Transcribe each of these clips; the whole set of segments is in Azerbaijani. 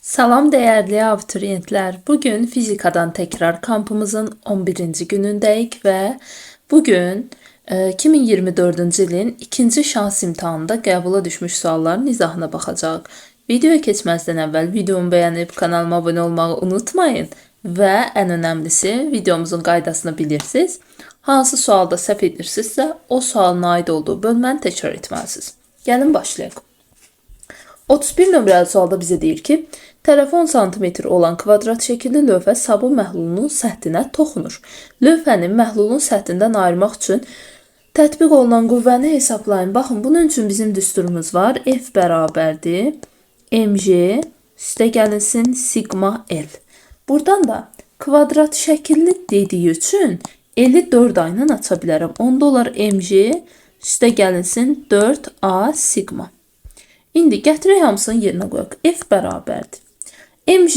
Salam değerli abituriyentler. Bugün fizikadan tekrar kampımızın 11. günündeyik ve bugün 2024-cü ilin ikinci şans imtahanında qəbula düşmüş sualların izahına baxacağıq. Videoya keçməzdən əvvəl videomu bəyənib kanalıma abunə olmağı unutmayın və ən önəmlisi videomuzun qaydasını bilirsiniz. Hansı sualda səhv edirsinizsə, o sualın aid olduğu bölməni təkrar etməlisiniz. Gəlin başlayaq. 31 nömrəli sualda bizə deyir ki, tərəfi 10 sm olan kvadrat şəkilli lövhə sabun məhlulunun səthinə toxunur. Lövhəni məhlulun səthindən ayırmaq üçün tətbiq olunan qüvvəni hesablayın. Baxın, bunun üçün bizim düsturumuz var. F bərabərdir mg üstə gəlinsin sigma L. Buradan da kvadrat şəkilli dediyi üçün L-i 4 A ilə aça bilərəm. Onda olar mg üstə gəlinsin 4A sigma. İndi gətirək hamısını yerinə qoyaq. F bərabərdir. Mg,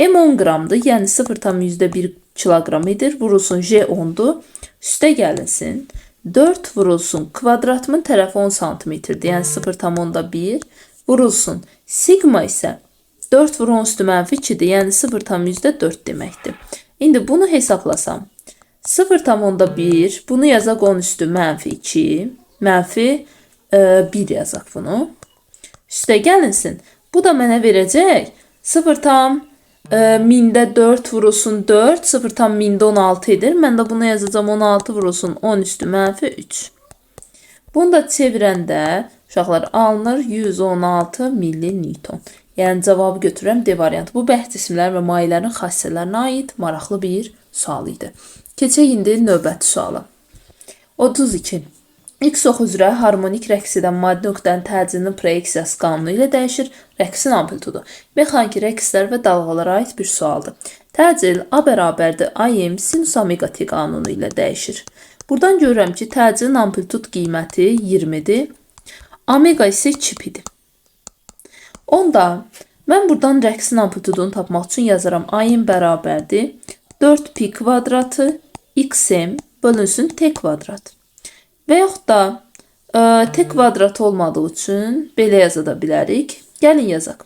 M 10 qramdır, yəni 0,1 kiloqram edir. Vurulsun J 10'dur. Üstə gəlinsin. 4 vurulsun kvadratımın tərəfi 10 cm-dir, yəni 0,1. Vurulsun. Sigma isə 4 vur 10 üstü mənfi 2-dir, yəni 0,4 deməkdir. İndi bunu hesablasam. 0,1, bunu yazaq 10 üstü mənfi 2, mənfi 1 yazaq bunu. Üstə gəlinsin. Bu da mənə verəcək 0,1000-də 4 vurulsun 4, 0,1000-də 16 edir. Mən də bunu yazacağım 16 vurulsun 10 üstü mənfi 3. Bunu da çevirəndə uşaqlar alınır 116 milli-newton. Yəni cavabı götürürəm D variantı. Bu bəhs cisimlərin və mayilərin xassələrinə aid maraqlı bir sual idi. Keçək indi növbəti suala. 32. X oxu üzrə harmonik rəqs edən maddi nöqtənin təcilinin proyeksiyası qanunu ilə dəyişir. Rəqsin amplitudu. Mexaniki rəqslər və dalğalara aid bir sualdır. Təcil A bərabərdir Im sinus omega t qanunu ilə dəyişir. Buradan görürəm ki, təcilin amplitud qiyməti 20-dir. Omega isə 2 pi-dir. Onda mən buradan rəqsin amplitudunu tapmaq üçün yazaram. Im bərabərdir 4 pi kvadratı xm bölünsün t kvadrat. Və yaxud da t kvadrat olmadığı üçün belə yaza da bilərik. Gəlin yazaq.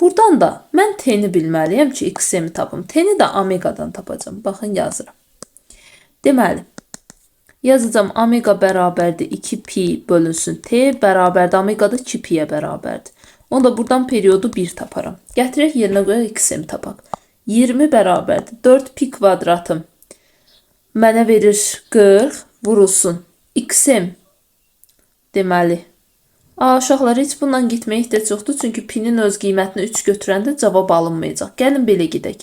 Buradan da mən t-ni bilməliyəm ki, xm-i tapım. T-ni də omegadan tapacağım. Baxın yazıram. Deməli, yazacağım omega bərabərdir 2 pi bölünsün t bərabərdir omega da 2 pi-yə bərabərdir. Onda buradan periodu 1 taparam. Gətirək yerinə qoyaq xm tapaq. 20 bərabərdir 4 pi kvadratım mənə verir 40 vurulsun. Xm deməli. Uşaqlar heç bundan getməyə ehtiyac yoxdur. Çünki pi-nin öz qiymətini 3 götürəndə cavab alınmayacaq. Gəlin belə gedək.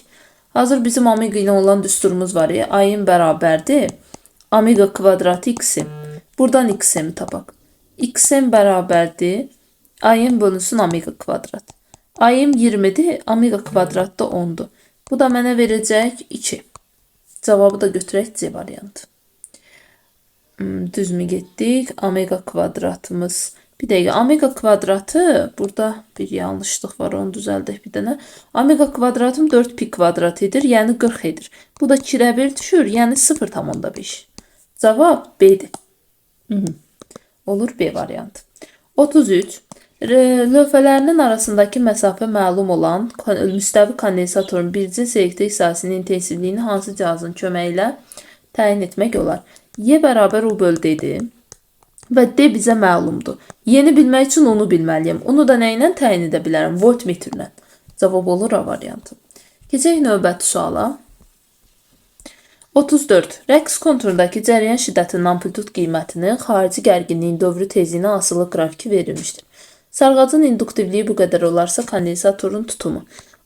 Hazır bizim omega ilə olan düsturumuz var ya. Im bərabərdir omega kvadratı xm. Buradan xm tapaq. Xm bərabərdir Im bölünsün omega kvadrat. Im 20'dir, omega kvadrat da 10'dur. Bu da mənə verəcək 2. Cavabı da götürək C variantı. Düz mü getdik? Omega kvadratımız. Bir dəqiqə, omega kvadratı, burada bir yanlışlıq var, onu düzəldək bir dənə. Omega kvadratım 4 pi kvadrat edir, yəni 40 edir. Bu da 2-də 1 düşür, yəni 0,5. Cavab B-dir. Olur B variantı. 33. Lövhələrinin arasındakı məsafə məlum olan müstəvi kondensatorun bircins elektrik sahəsinin intensivliyini hansı cihazın köməyi ilə təyin etmək olar? Y bərabər U böl D-dir və D bizə məlumdur. Yeni bilmək üçün onu bilməliyəm. Onu da nə ilə təyin edə bilərəm? Voltmetrlə. Cavab olur A variantı. Keçək növbəti suala. 34. Rəqs konturundakı cəryan şiddətinin amplitud qiymətinin xarici gərginliyin dövrü tezliyinə asılı qrafiki verilmişdir. Sarğacın induktivliyi bu qədər olarsa kondensatorun tutumu.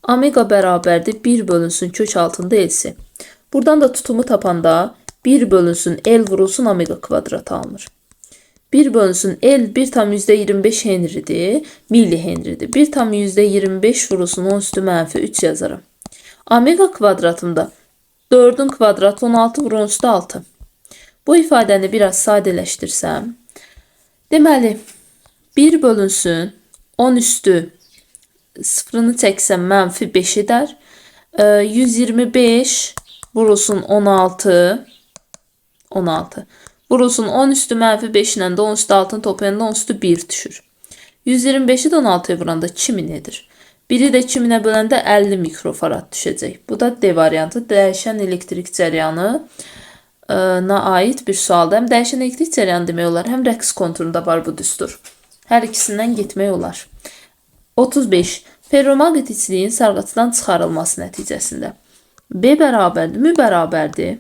Omega bərabərdir 1 bölünsün kök altında L-si. Buradan da tutumu tapanda 1 bölünsün L vurulsun omega kvadrat alınır. 1 bölünsün L 1,25 henridir, milli henridir. 1,25 vurulsun 10 üstü mənfi 3 yazarım. Omega kvadratımda 4'ün kvadratı 16 vur 10 üstü 6. Bu ifadəni biraz sadələşdirsəm, deməli 1 bölünsün 10 üstü 0'ını çəksəm mənfi 5 edər. 125 vurulsun 16. Vurulsun 10 üstü mənfi 5 ilə də 10 üstü 6'ını toplayanda 10 üstü 1 düşür. 125'i də 16'ya vuranda 2000 edir. Biri də 2000-ə böləndə 50 mikrofarad düşəcək. Bu da D variantı. Dəyişən elektrik cəryanına aid bir sualdır. Həm dəyişən elektrik cəryanı demək olar, həm rəqs konturunda var bu düstur. Hər ikisindən getmək olar. 35. Ferromaqnetikçiliyin sarğıçdan çıxarılması nəticəsində B bərabərdir, mü bərabərdir.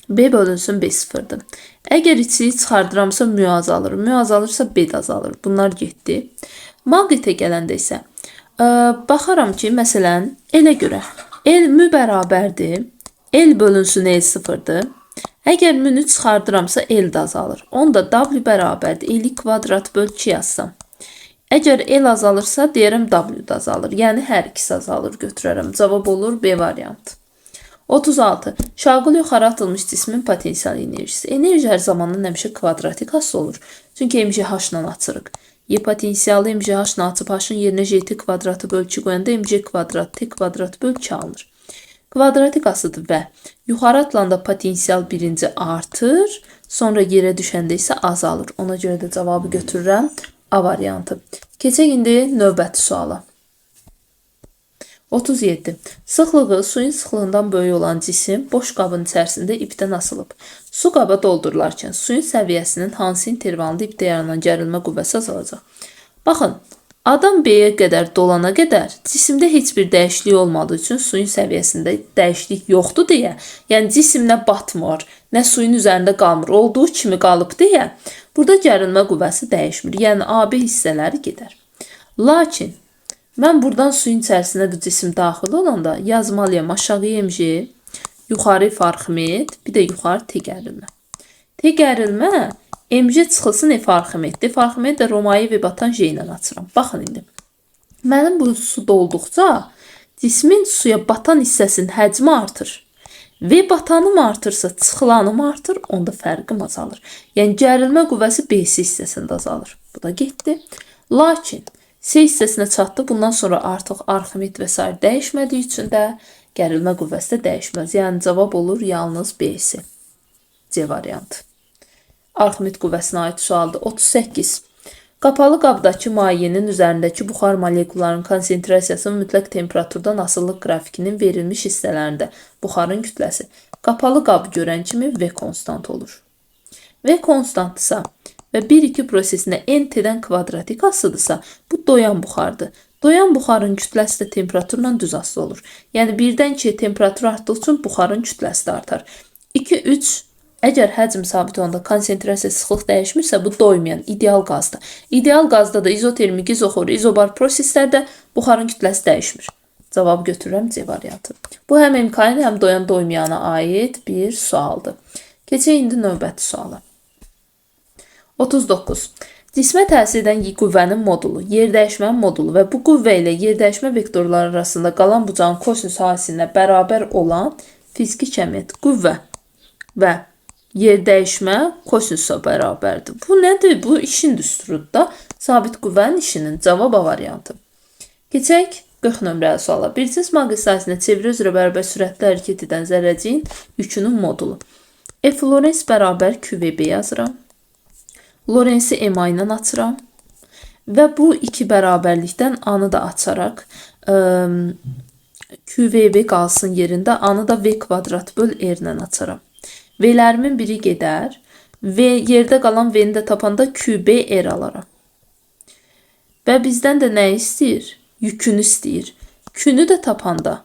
B bölünsün B sıfırdır. Əgər içliyi çıxardıramsa mü azalır, mü azalırsa B də azalır. Bunlar getdi. Maqnitə gələndə isə baxaram ki, məsələn, elə görə L mü bərabərdir, L bölünsün L sıfırdır. Əgər münü çıxardıramsa L də azalır. Onda W bərabərdir, L kvadrat böl 2 yazsam. Əgər L azalırsa, deyərəm W da azalır. Yəni, hər ikisi azalır götürərəm. Cavab olur B variantı. 36. Şaqul yuxarı atılmış cismin potensial enerjisi. Enerji hər zamandan həmişə kvadratik asıl olur. Çünki MGH-la açırıq. Y potensialı MGH-la açıb H-ın yerinə JT kvadratı böl 2 qoyanda MG kvadrat T kvadrat böl 2 alınır. Kvadratik asıdır və yuxarı atılanda potensial birinci artır, sonra yerə düşəndə isə azalır. Ona görə də cavabı götürürəm A variantı. Keçək indi növbəti suala. 37. Sıxlığı suyun sıxlığından böyük olan cisim boş qabın içərisində ipdən asılıb. Su qaba doldurularkən suyun səviyyəsinin hansı intervalında ipdə yaranan gərilmə qüvvəsi azalacaq? Baxın, adam B-yə qədər dolana qədər cisimdə heç bir dəyişiklik olmadığı üçün suyun səviyyəsində dəyişiklik yoxdur deyə, yəni cisim nə batmır, nə suyun üzərində qalmır, olduğu kimi qalıb deyə, burada gərilmə qüvvəsi dəyişmir, yəni AB hissələri gedər. Lakin mən buradan suyun içərisinə bu cisim daxil olanda yazmalıyam aşağı MG, yuxarı F-Arximed, bir də yuxarı T gərilmə. T gərilmə MG çıxılsın F-Arximeddir. F-Arximed də Romayi və batan J ilə açıram. Baxın indi. Mənim bu su dolduqca cismin suya batan hissəsinin həcmi artır. V batanım artırsa çıxılanım artır, onda fərqim azalır. Yəni gərilmə qüvvəsi BC hissəsində azalır. Bu da getdi. Lakin C hissəsinə çatdı. Bundan sonra artıq Arximed və s. dəyişmədiyi üçün də gərilmə qüvvəsi də dəyişməz. Yəni cavab olur yalnız BC. C variantı. Arximed qüvvəsinə aid sualdır. 38. Qapalı qabdakı mayenin üzərindəki buxar molekullarının konsentrasiyasının mütləq temperaturdan asıllıq qrafikinin verilmiş hissələrində buxarın kütləsi. Qapalı qabı görən kimi V konstant olur. V konstantdırsa və 1-2 prosesində NT-dən kvadratik asıdırsa, bu doyan buxardır. Doyan buxarın kütləsi də temperaturla düz asılı olur. Yəni 1-dən 2-yə temperatur artdığı üçün buxarın kütləsi də artar. 2-3, əgər həcm sabit olanda konsentrasiya sıxlıq dəyişmirsə, bu doymayan ideal qazdır. İdeal qazda da izotermik, izoxor, izobar proseslərdə buxarın kütləsi dəyişmir. Cavab götürürəm C variantı. Bu həm MK-nin, həm doyan doymayana aid bir sualdır. Keçək indi növbəti suala. 39. Cismə təsir edən qüvvənin modulu, yerdəyişmənin modulu və bu qüvvə ilə yerdəyişmə vektorları arasında qalan bucağın kosinus hasilinə bərabər olan fiziki kəmiyyət qüvvə və yerdəyişmə kosinusa bərabərdir. Bu nədir? Bu işin düsturudur da. Sabit qüvvənin işinin cavab A variantı. Keçək 40 nömrəli suala. Bir cins maqnit sahəsinə çevrə üzrə bərabər sürətlə hərəkət edən zərrəciyin yükünün modulu. F Lorentz bərabər QVB yazıram. Lorentzi MA ilə açıram. Və bu iki bərabərlikdən A-nı da açaraq QVB qalsın yerində, A-nı da V kvadrat böl R ilə açaram. V-lərimin biri gedər. V yerdə qalan V-ni də tapanda QBR alaram. Və bizdən də nə istəyir? Yükünü istəyir. Q'nü də tapanda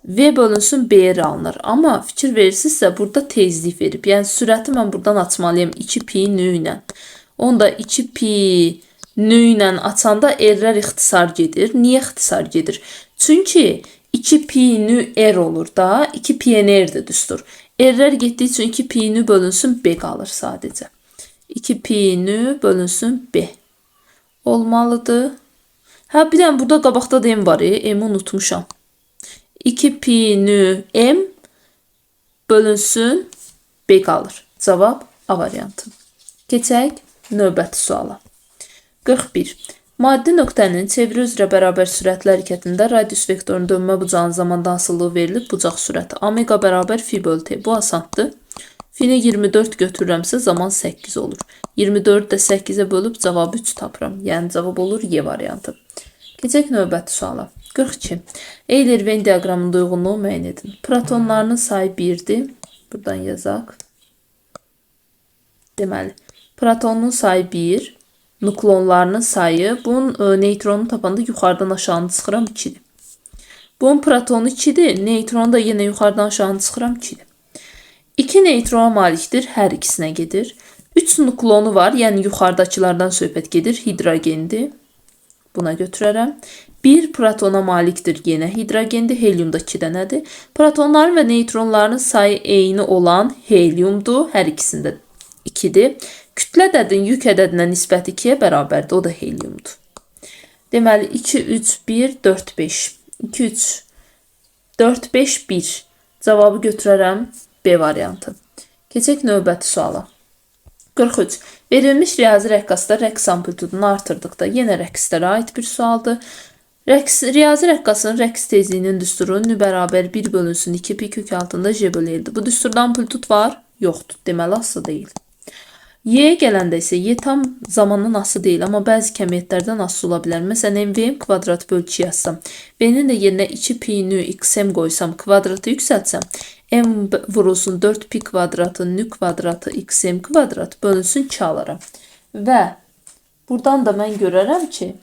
V bölünsün BR alınır. Amma fikir verirsinizsə burada tezlik verib. Yəni sürəti mən buradan açmalıyım 2pi nü ilə. Onda 2pi nü ilə açanda R'lər ixtisar gedir. Niyə ixtisar gedir? Çünki 2pi nü R olur da 2pi R'dir düstur. R'lər getdiyi üçün 2pi nü bölünsün B qalır sadəcə. 2pi nü bölünsün B olmalıdır. Hə, bir dənə burada qabaqda da M var. M'i unutmuşam. 2pi nü M bölünsün B qalır. Cavab A variantı. Keçək növbəti suala. 41. Maddi nöqtənin çevrə üzrə bərabər sürətli hərəkətində radius vektorunun dönmə bucağının zamanda asıllığı verilib bucaq sürəti. Omega bərabər fi böl T. Bu asandır. Fini 24 götürürəmsə zaman 8 olur. 24 də 8-ə bölüb cavabı 3 tapıram. Yəni cavab olur Y variantı. Keçək növbəti suala. 42. Euler Venn diaqramının uyğunluğu müəyyən edin. Protonlarının sayı 1-dir. Buradan yazaq. Deməli, protonun sayı 1, nukleonlarının sayı, bunun neytronu tapanda yuxarıdan aşağı çıxıram 2-dir. Bunun protonu 2-dir, neytronu da yenə yuxarıdan aşağı çıxıram 2-dir. 2 neytrona malikdir, hər ikisinə gedir. 3 nukleonu var, yəni yuxarıdakılardan söhbət gedir, hidrogendir. Buna götürərəm. 1 protona malikdir, yenə hidrogendir, heliumda 2 dənədir. Protonların və neytronların sayı eyni olan heliumdur, hər ikisində 2-dir. Kütlə ədədinin yük ədədinə nisbəti 2-yə bərabərdir, o da heliumdur. Deməli, 2, 3, 1, 4, 5. 2, 3, 4, 5, 1. Cavabı götürərəm B variantı. Keçək növbəti suala. 43. Verilmiş riyazi rəqqasda rəqs amplitudunu artırdıqda yenə rəqslərə aid bir sualdır. Riyazi rəqqasın rəqs tezliyinin düsturu n bərabər 1 bölünsün 2 pi kök altında j bölü L-dir. Bu düsturda amplitud var? Yoxdur. Deməli, aslı deyil. Y gələndə isə Y tam zamandan asılı deyil, amma bəzi kəmiyyətlərdən asılı ola bilər. Məsələn, VM kvadrat bölü 2 yazsam, V-nin də yerinə 2 pi nü xm qoysam, kvadratı yüksəltsəm, m vurulsun 4 pi kvadratı nü kvadratı xm kvadrat bölünsün 2 alaram. Və buradan da mən görərəm ki,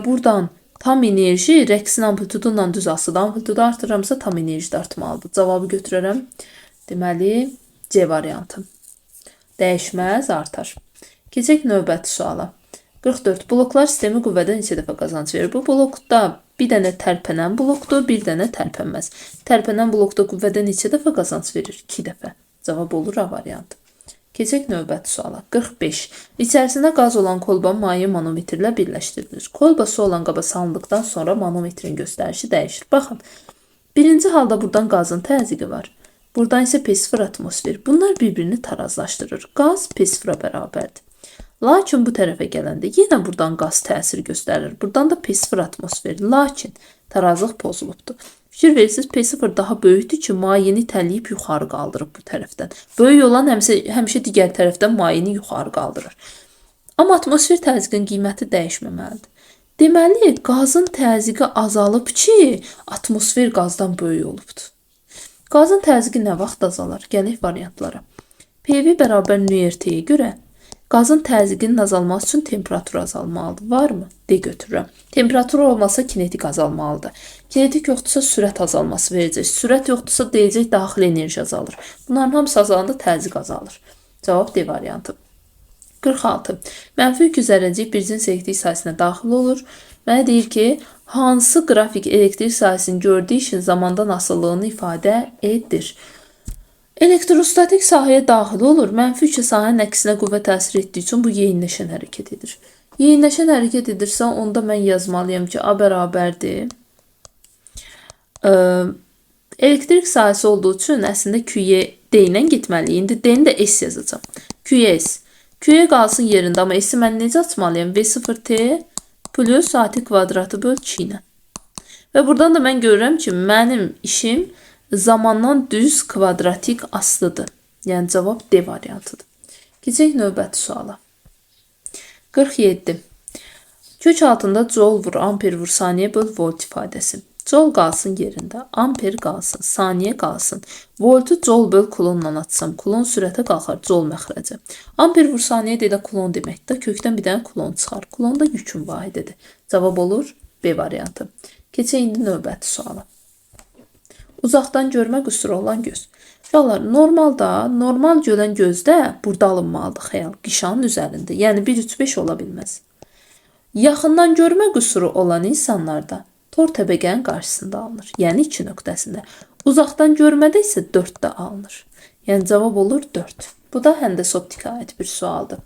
buradan tam enerji rəqsin amplitudundan düz asılı. Amplitudu artırıramsa tam enerji də artmalıdır. Cavabı götürərəm. Deməli, C variantı. Dəyişməz, artar. Keçək növbəti suala. 44. Bloklar sistemi qüvvədə neçə dəfə qazanc verir? Bu blokda bir dənə tərpənən blokdur, bir dənə tərpənməz. Tərpənən blokda qüvvədə neçə dəfə qazanc verir? 2 dəfə. Cavab olur A variantı. Keçək növbəti suala. 45. İçərisində qaz olan kolba maye manometrlə birləşdirilir. Kolba su olan qaba salındıqdan sonra manometrin göstərişi dəyişir. Baxın, birinci halda buradan qazın təzyiqi var. Buradan isə P0 atmosfer. Bunlar bir-birini tarazlaşdırır. Qaz P0-a bərabərdir. Lakin bu tərəfə gələndə yenə buradan qaz təsir göstərir. Buradan da P0 atmosfer. Lakin tarazlıq pozulubdur. Fikir verirsiniz, P0 daha böyükdür ki, mayeni itələyib yuxarı qaldırıb bu tərəfdən. Böyük olan həmişə digər tərəfdən mayeni yuxarı qaldırır. Amma atmosfer təzyiqin qiyməti dəyişməməlidir. Deməli, qazın təzyiqi azalıb ki, atmosfer qazdan böyük olubdur. Qazın təzyiqi nə vaxt azalar? Gələk variantlara. PV bərabər nÜRT-yə görə qazın təzyiqinin azalması üçün temperatur azalmalıdır. Varmı? D götürürəm. Temperatur olmasa kinetik azalmalıdır. Kinetik yoxdursa sürət azalması verəcək. Sürət yoxdursa deyəcək daxil enerji azalır. Bunların hamısı azalanda təzyiq azalır. Cavab D variantı. 46. Mənfi yük zərrəcik bir cins elektrik sahəsinə daxil olur. Mənə deyir ki, hansı qrafik elektrik sahəsinin gördüyü işin zamandan asıllığını ifadə edir? Elektrostatik sahəyə daxil olur. Mənfi yükə sahənin əksinə qüvvə təsir etdiyi üçün bu yeyinləşən hərəkət edir. Yeyinləşən hərəkət edirsə, onda mən yazmalıyam ki, A bərabərdir. Elektrik sahəsi olduğu üçün əslində Q-yə D ilə getməliyik. İndi D-ni də S yazacağım. Q-yə S. Q-yə qalsın yerində, amma S-i mən necə açmalıyam? V0T plus A-T kvadratı böl 2 ilə. Və buradan da mən görürəm ki, mənim işim zamandan düz kvadratik aslıdır. Yəni cavab D variantıdır. Keçək növbəti suala. 47. Kök altında joule vur, amper vur, saniyə böl volt ifadəsi. Joule qalsın yerində, amper qalsın, saniyə qalsın. Voltu joule böl kulonla atsam, kulon sürətə qalxar, joule məxrəcə. Amper vur, saniyə deyə kulon deməkdir. Kökdən bir dənə kulon çıxar. Kulon da yükün vahididir. Cavab olur B variantı. Keçək indi növbəti suala. Uzaqdan görmə qüsuru olan göz. Uşaqlar, normal görən gözdə burada alınmalıdır xəyal, qişanın üzərində. Yəni 1-3-5 ola bilməz. Yaxından görmə qüsuru olan insanlarda tor təbəqənin qarşısında alınır. Yəni 2 nöqtəsində. Uzaqdan görmədə isə 4-də alınır. Yəni cavab olur 4. Bu da həndəs optikaya aid bir sualdır.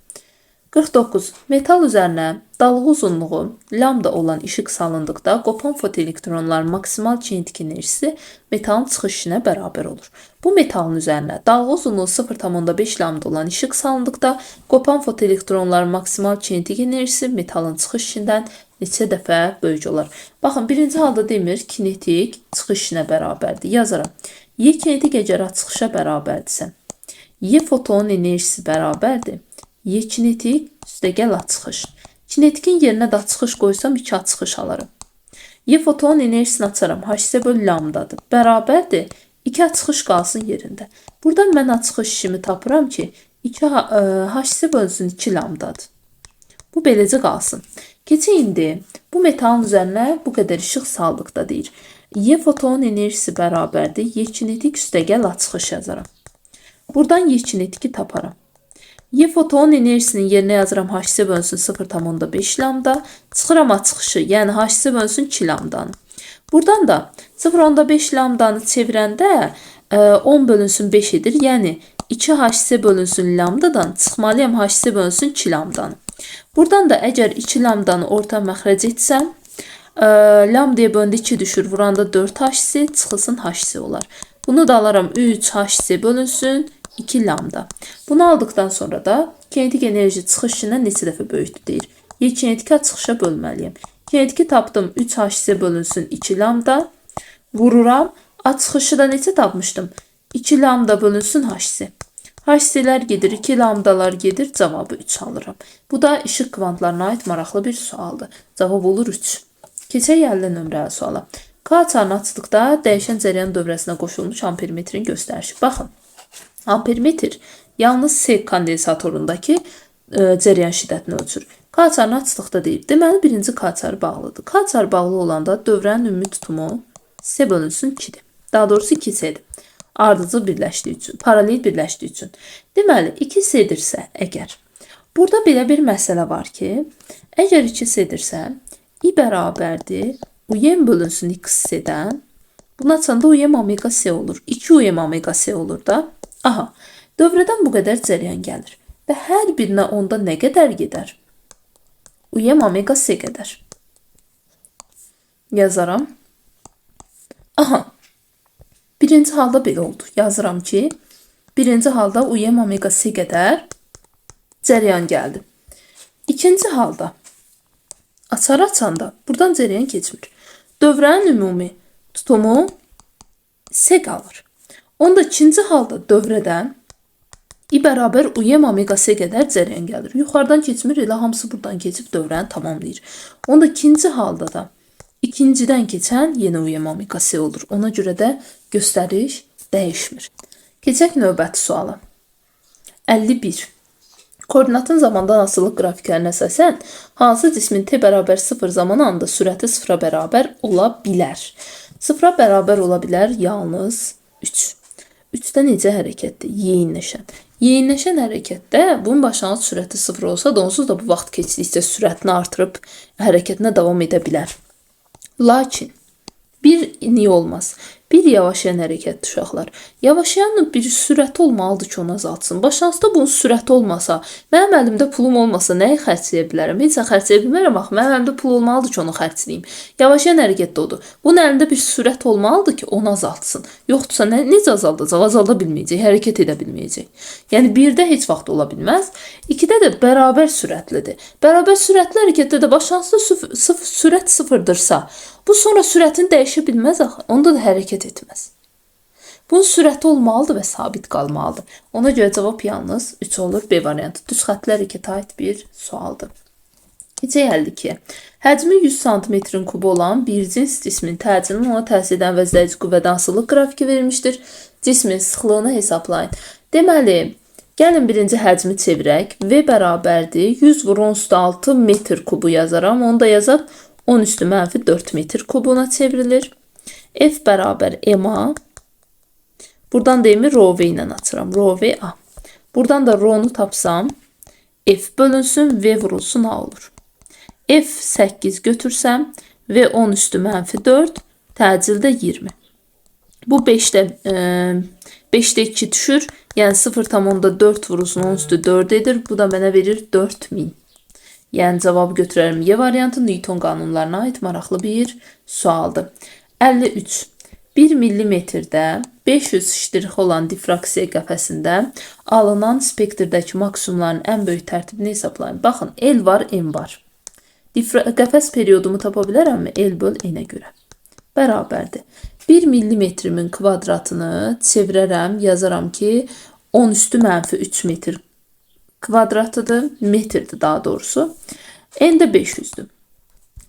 49. Metal üzərinə dalğı uzunluğu lambda olan işıq salındıqda qopan fotoelektronların maksimal kinetik enerjisi metalın çıxış işinə bərabər olur. Bu metalın üzərinə dalğı uzunluğu 0,5 lambda olan işıq salındıqda qopan fotoelektronların maksimal kinetik enerjisi metalın çıxış işindən neçə dəfə böyük olar? Baxın, birinci halda demir kinetik çıxış işinə bərabərdir. Yazaram. Y kinetik əgər çıxışa bərabərdirsə, Y fotonun enerjisi bərabərdir. Y kinetik üstəgəl çıxış. Kinetikin yerinə də çıxış qoysam 2 çıxış alarım. Y fotonun enerjisini açaram. H bölü lambdadır. Bərabərdir. 2 çıxış qalsın yerində. Buradan mən çıxış işimi tapıram ki, 2 H bölünsün 2 lambdadır. Bu beləcə qalsın. Keçək indi bu metalın üzərinə bu qədər işıq saldıqda deyir. Y fotonun enerjisi bərabərdir. Y kinetik üstəgəl çıxış yazaram. Buradan Y kinetiki taparam. Y fotonun enerjisinin yerinə yazıram H bölünsün 0,5 lambda. Çıxıram çıxışı, yəni H bölünsün 2 lambdanı. Buradan da 0,5 lambdanı çevirəndə 10 bölünsün 5 edir. Yəni 2 H bölünsün lambdadan çıxmalıyam H bölünsün 2 lambdanı. Buradan da əgər 2 lambdanı orta məxrəc etsəm, lambdaya böldü 2 düşür. Vuranda 4 H çıxılsın H olar. Bunu da alaram 3 H bölünsün 2 lambda. Bunu aldıqdan sonra da kinetik enerji çıxışından neçə dəfə böyükdür deyir. Y kinetika çıxışa bölməliyəm. Kinetiki tapdım 3 H bölünsün 2 lambda. Vururam. Çıxışı da neçə tapmışdım? 2 lambda bölünsün H. H-lər gedir, 2 lambdalar gedir, cavabı 3 alıram. Bu da işıq kvantlarına aid maraqlı bir sualdır. Cavab olur 3. Keçək 50 nömrəli suala. K açarını açdıqda dəyişən cəryan dövrəsinə qoşulmuş ampermetrin göstərişi. Baxın, ampermetr yalnız S kondensatorundakı cəryan şiddətini ölçür. K açarını açdıqda deyir. Deməli, birinci K açarı bağlıdır. K açarı bağlı olanda dövrənin ümumi tutumu S bölünsün 2'dir. Daha doğrusu 2S'dir. Ardıcıl birləşdiyi üçün, paralel birləşdiyi üçün. Deməli, 2S-dirsə əgər. Burada belə bir məsələ var ki, əgər 2S-dirsə, I bərabərdir, UM bölünsün XS-dən, bunu açanda UM omega S olur. 2 UM omega S olur da. Aha, dövrədən bu qədər cəryan gəlir. Və hər birinə onda nə qədər gedər? UM omega S qədər. Yazaram. Aha, birinci halda belə oldu. Yazıram ki, birinci halda UM omega S qədər cəryan gəldi. İkinci halda açar açanda buradan cəryan keçmir. Dövrənin ümumi tutumu S qalır. Onda ikinci halda dövrədən I bərabər UM omega S qədər cəryan gəlir. Yuxarıdan keçmir, elə hamısı buradan keçib dövrəni tamamlayır. Onda ikinci halda da İkincidən keçən yenə UM omega S olur. Ona görə də göstəriş dəyişmir. Keçək növbəti suala. 51. Koordinatın zamandan asılılıq qrafiklərinə əsasən hansı cismin T bərabər 0 zaman anda sürəti 0-a bərabər ola bilər? 0-a bərabər ola bilər yalnız 3. 3-də necə hərəkətdir? Yeyinləşən. Yeyinləşən hərəkətdə bunun başlanğıc sürəti 0 olsa da onsuz da bu vaxt keçdikcə sürətini artırıb hərəkətinə davam edə bilər. Lakin bir niyə olmaz? Bir yavaşayan hərəkətdir uşaqlar. Yavaşayanın bir sürəti olmalıdır ki, onu azaltsın. Başlanğıcda bunun sürəti olmasa, mənim əlimdə pulum olmasa nəyi xərcləyə bilərəm? Heç xərcləyə bilmərəm, axı mənim əlimdə pul olmalıdır ki, onu xərcləyim. Yavaşayan hərəkət də odur. Bunun əlində bir sürət olmalıdır ki, onu azaltsın. Yoxdursa necə azaldacaq? Azalda bilməyəcək, hərəkət edə bilməyəcək. Yəni 1-də heç vaxt ola bilməz. 2-də də bərabər sürətlidir. Bərabər sürətli hərəkətdə də başlanğıcda sürət 0-dırsa, bu sonra sürətini dəyişə bilməz axı. Onda da hərəkət etməz. Bunun sürəti olmalıdır və sabit qalmalıdır. Ona görə cavab yalnız 3 olur. B variantı düz xəttli hərəkətə aid bir sualdır. Keçək 52. Həcmi 100 cm kubu olan bir cins cismin təcinin ona təsir edən vəzləyici qüvvədən asılılıq qrafiki verilmişdir. Cismin sıxlığını hesablayın. Deməli, gəlin birinci həcmi çevirək. V bərabərdir 100 vur 10^6 metr kubu yazaram. Onu da yazaq 10^-4 metr kubuna çevrilir. F bərabər MA. Buradan deyimi rho V ilə açıram. Rho V A. Buradan da rho-nu tapsam F bölünsün V vurulsun A olur. F 8 götürsəm V 10^-4 təcildə 20. Bu 5'də 2 düşür. Yəni 0,4 vurulsun 10^4 edir. Bu da mənə verir 4000. Yəni cavabı götürərəm Y variantı. Newton qanunlarına aid maraqlı bir sualdır. 53. 1 millimetrdə 500 ştrix olan difraksiya qəfəsində alınan spektirdəki maksimumların ən böyük tərtibini hesablayın. Baxın, L var, M var. Qəfəs periodumu tapa bilərəmmi? L böl N-ə görə. Bərabərdir. 1 millimetrimin kvadratını çevirərəm, yazaram ki 10^-3 metr kvadratıdır, metrdir daha doğrusu. N də 500'dür.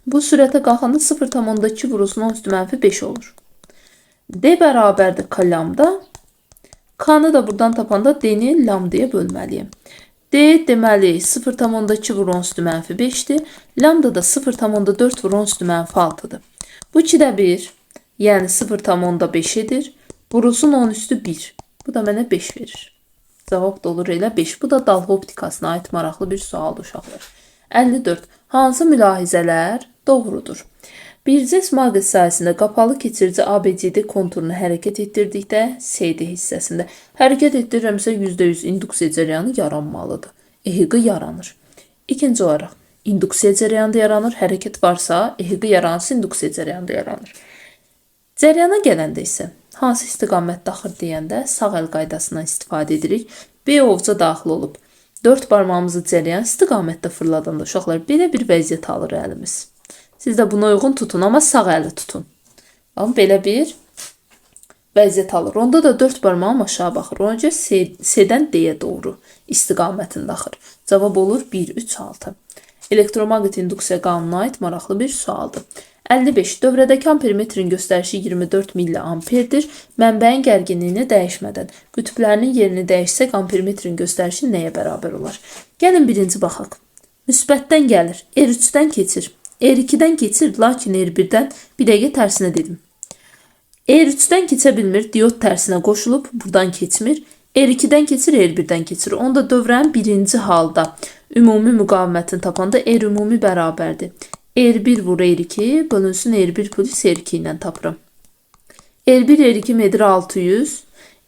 Bu sürətə qalxanda 0,2 vurulsun 10 üstü mənfi 5 olur. D bərabərdir K lambda. K-nı da buradan tapanda D-ni lambdaya bölməliyim. D deməli 0,2 vur 10 üstü mənfi 5'dir. Lambda da 0,4 vur 10 üstü mənfi 6'dır. Bu 2'də 1, yəni 0,5 edir. Vurulsun 10 üstü 1. Bu da mənə 5 verir. Cavab da olur elə 5. Bu da dalğa optikasına aid maraqlı bir sualdır uşaqlar. 54. Hansı mülahizələr doğrudur? Bir cisim maqnit sayəsində qapalı keçirici ABCD konturunu hərəkət etdirdikdə CD hissəsində hərəkət etdirirəmsə %100 induksiya cərəyanı yaranmalıdır. EHQ yaranır. İkinci olaraq induksiya cərəyanı yaranır. Hərəkət varsa EHQ yaranırsa induksiya cərəyanı yaranır. Cərəyana gələndə isə hansı istiqamətdə axır deyəndə sağ əl qaydasından istifadə edirik. B ovca daxil olub 4 barmağımızı cərəyan istiqamətdə fırladanda uşaqlar belə bir vəziyyət alır əlimiz. Siz də buna uyğun tutun, amma sağ əli tutun. Amma belə bir vəziyyət alır. Onda da 4 barmağım aşağı baxır. Ona görə C-dən D-yə doğru istiqamətində axır. Cavab olur 1, 3, 6. Elektromaqnit induksiya qanununa aid maraqlı bir sualdır. 55. Dövrədəki ampermetrin göstərişi 24 milliamperdir. Mənbəyin gərginliyini dəyişmədən qütblərinin yerini dəyişsək ampermetrin göstərişi nəyə bərabər olar? Gəlin birinci baxaq. Müsbətdən gəlir. R3-dən keçir. R2-dən keçir, lakin R1-dən bir dəqiqə tərsinə dedim. R3-dən keçə bilmir, diod tərsinə qoşulub, buradan keçmir. R2-dən keçir, R1-dən keçir. Onda dövrənin birinci halda ümumi müqavimətini tapanda R ümumi bərabərdir. R1 vur R2 bölünsün R1 plus R2 ilə tapıram. R1 R2 edir 600.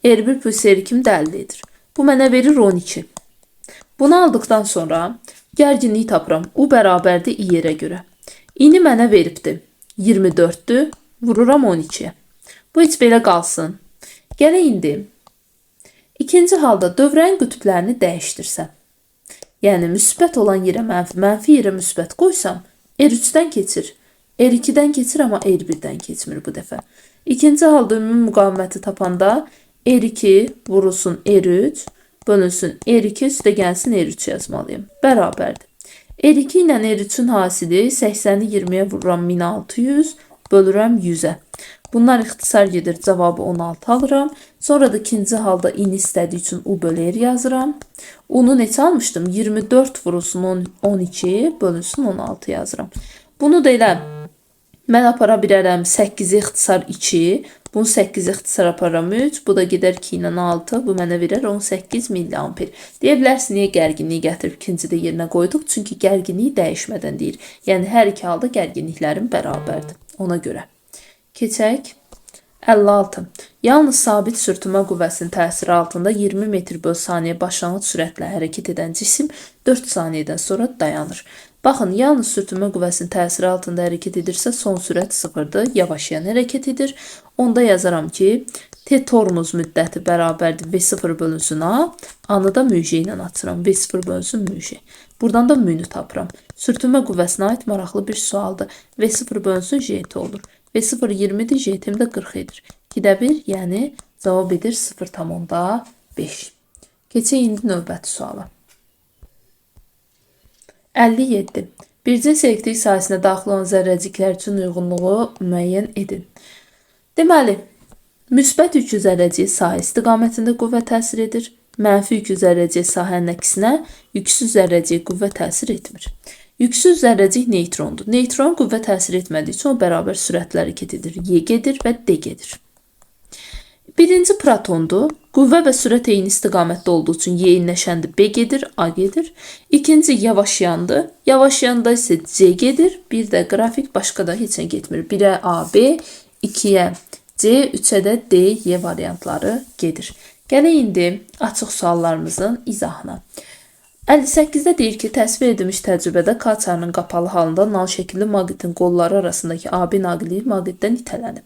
R1 plus R2 də 50 edir. Bu mənə verir 12. Bunu aldıqdan sonra gərginliyi tapıram. U bərabərdir I yerə görə. İni mənə veribdir. 24'dür. Vururam 12'yə. Bu heç belə qalsın. Gələk indi. İkinci halda dövrənin qütblərini dəyişdirsəm. Yəni müsbət olan yerə mənfi, mənfi yerə müsbət qoysam, R3-dən keçir. R2-dən keçir, amma R1-dən keçmir bu dəfə. İkinci halda ümumi müqaviməti tapanda R2 vurulsun R3, bölünsün R2 üstə gəlsin R3 yazmalıyım. Bərabərdir. R2 ilə R3-ün hasili 80'i 20'yə vururam 1600, bölürəm 100'ə. Bunlar ixtisar gedir, cavabı 16 alıram. Sonra da ikinci halda İni istədiyi üçün U bölü R yazıram. U'nu neçə almışdım? 24 vurulsun 12, bölünsün 16 yazıram. Bunu da elə mən apara bilərəm 8'i ixtisar 2, bunu 8'i ixtisar aparam 3, bu da gedər 2 ilə 6, bu mənə verər 18 milliamper. Deyə bilərsin, niyə gərginliyi gətirib ikincidə yerinə qoyduq? Çünki gərginliyi dəyişmədən deyir. Yəni hər iki halda gərginliklərin bərabərdir. Ona görə. Keçək. 56. Yalnız sabit sürtünmə qüvvəsinin təsiri altında 20 metr bölü saniyə başlanğıc sürətlə hərəkət edən cisim 4 saniyədən sonra dayanır. Baxın, yalnız sürtünmə qüvvəsinin təsiri altında hərəkət edirsə son sürət 0'dır, yavaşlayan hərəkət edir. Onda yazaram ki, T tormuz müddəti bərabərdir V0 bölünsün A, A-nı da müjə ilə açıram. V0 bölünsün müjə. Buradan da müyünü tapıram. Sürtünmə qüvvəsinə aid maraqlı bir sualdır. V0 bölünsün JT olur. V0 20'dir, JT də 40 edir. 2'də 1, yəni cavab edir 0,5. Keçək indi növbəti suala. 57. Bir cins elektrik sahəsinə daxil olan zərrəciklər üçün uyğunluğu müəyyən edin. Deməli, müsbət yükü zərrəciyə sahə istiqamətində qüvvə təsir edir. Mənfi yükü zərrəciyə sahənin əksinə yüksüz zərrəciyə qüvvə təsir etmir. Yüksüz zərrəcik neytrondur. Neytron qüvvə təsir etmədiyi üçün o bərabər sürətlə hərəkət edir. Y gedir və D gedir. Birinci protondur. Qüvvə və sürət eyni istiqamətdə olduğu üçün Y inləşəndə B gedir, A gedir. İkinci yavaşayandır. Yavaşayanda isə C gedir. Bir də qrafik başqa da heç nə getmir. 1'ə A, B, 2'yə C, 3'ə də D, Y variantları gedir. Gələk indi açıq suallarımızın izahına. 58'də deyir ki, təsvir edilmiş təcrübədə K çarının qapalı halında nal şəkilli maqnitin qolları arasındakı AB naqili maqnitdən itələnib.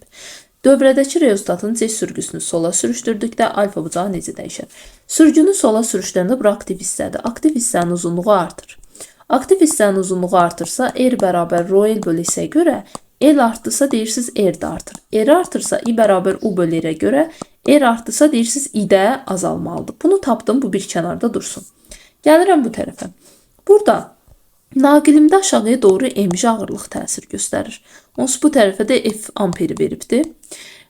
Dövrədəki reostatın C sürgüsünü sola sürüşdürdükdə alfa bucağı necə dəyişər? Sürgünü sola sürüşdürəndə bu aktiv hissədir. Aktiv hissənin uzunluğu artır. Aktiv hissənin uzunluğu artırsa R bərabər rho L bölü S-ə görə, L artırsa deyirsiniz R də artır. R artırsa I bərabər U bölü R-ə görə, R artırsa deyirsiniz I də azalmalıdır. Bunu tapdım, bu bir kənarda dursun. Gəlirəm bu tərəfə. Burada Naqilimdə aşağıya doğru mj ağırlıq təsir göstərir. Onsuz bu tərəfə də F amperi veribdir.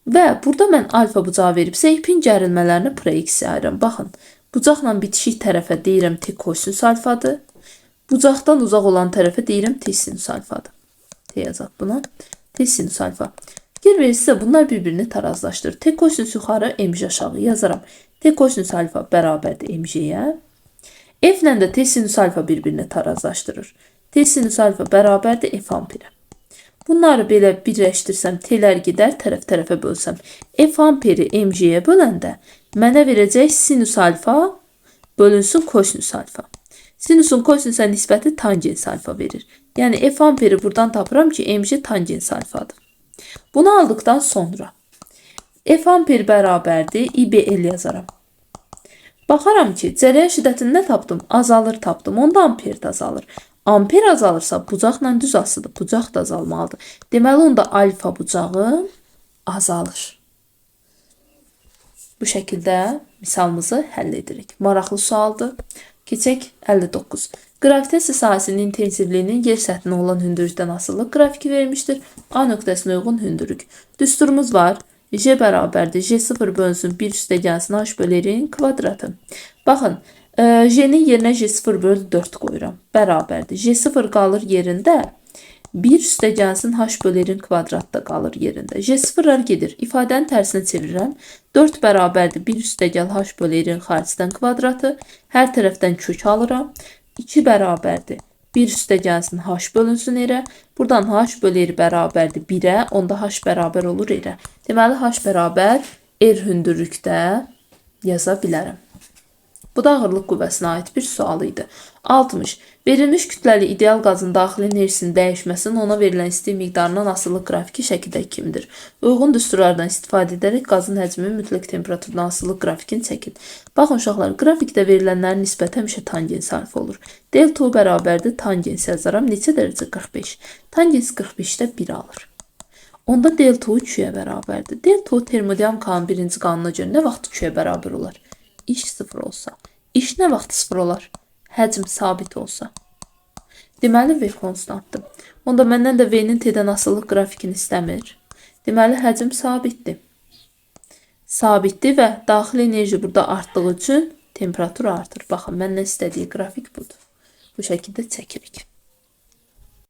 Və burada mən alfa bucağı veribsə, ipin gərilmələrini proyeksiya ayıram. Baxın, bucaqla bitişik tərəfə deyirəm T kosinus alfadır. Bucaqdan uzaq olan tərəfə deyirəm T sinus alfadır. T yazaq buna. T sinus alfa. Fikir verirsə, bunlar bir-birini tarazlaşdırır. T kosinus yuxarı, mj aşağı yazaram. T kosinus alfa bərabərdir mj-yə. F ilə də T sinus alfa bir-birini tarazlaşdırır. T sinus alfa bərabərdir F amperi. Bunları belə birləşdirsəm, T'lər gedər, tərəf-tərəfə bölsəm. F amperi mj-yə böləndə mənə verəcək sinus alfa bölünsün kosinus alfa. Sinusun kosinusa nisbəti tangens alfa verir. Yəni F amperi buradan tapıram ki, mj tangens alfadır. Bunu aldıqdan sonra F amperi bərabərdir IBL yazaram. Baxaram ki, cərəyan şiddətini nə tapdım? Azalır tapdım. Onda amper də azalır. Amper azalırsa bucaqla düz asıdır. Bucaq da azalmalıdır. Deməli, onda alfa bucağı azalır. Bu şəkildə misalımızı həll edirik. Maraqlı sualdır. Keçək 59. Gravitasiya sahəsinin intensivliyinin yer səthinə olan hündürlükdən asılı qrafiki vermişdir. A nöqtəsinə uyğun hündürlük. Düsturumuz var. J bərabərdir. J0 bölünsün 1 üstə gəlsin H bölü R-in kvadratı. Baxın, J-nin yerinə J0 bölü 4 qoyuram. Bərabərdir. J0 qalır yerində. 1 üstə gəlsin H bölü R-in kvadratı da qalır yerində. J0'lar gedir. İfadənin tərsinə çevirirəm. 4 bərabərdir. 1 üstə gəl H bölü R-in xaricdən kvadratı. Hər tərəfdən kök alıram. 2 bərabərdir. 1 üstə gəlsin H bölünsün R-ə. Buradan H bölü R bərabərdir 1-ə. Onda H bərabər olur R-ə. Deməli, H bərabər R hündürlükdə yaza bilərəm. Bu da ağırlıq qüvvəsinə aid bir sual idi. 60. Verilmiş kütləli ideal qazın daxili enerjisinin dəyişməsinin ona verilən isti miqdarından asılı qrafiki şəkildə kimdir? Uyğun düsturlardan istifadə edərək qazın həcminin mütləq temperaturdan asılı qrafikini çəkin. Baxın uşaqlar, qrafikdə verilənlərin nisbəti həmişə tangens alfa olur. Delta bərabərdir tangens yazaram. Neçə dərəcə? 45. Tangens 45-də 1 alır. Onda delta 2-yə bərabərdir. Delta termodinamikanın birinci qanuna görə nə vaxt 2-yə bərabər olar? İş 0 olsa. İş nə vaxt 0 olar? Həcm sabit olsa. Deməli, V konstantdır. Onda məndən də V-nin T-dən asılılıq qrafikini istəmir. Deməli, həcm sabitdir. Sabitdir və daxili enerji burada artdığı üçün temperatur artır. Baxın, məndən istədiyi qrafik budur. Bu şəkildə çəkirik.